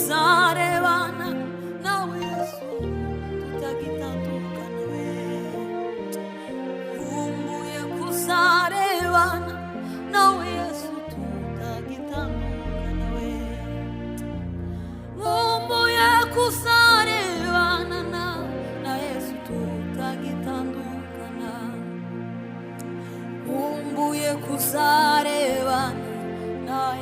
kuzarebana nawe Yesu tutagitandukana we. Nkumbuye kuzarebana nawe Yesu tutagitandukana we. Nkumbuye kuzarebana na Yesu tutagitandukana. Nkumbuye kuzarebana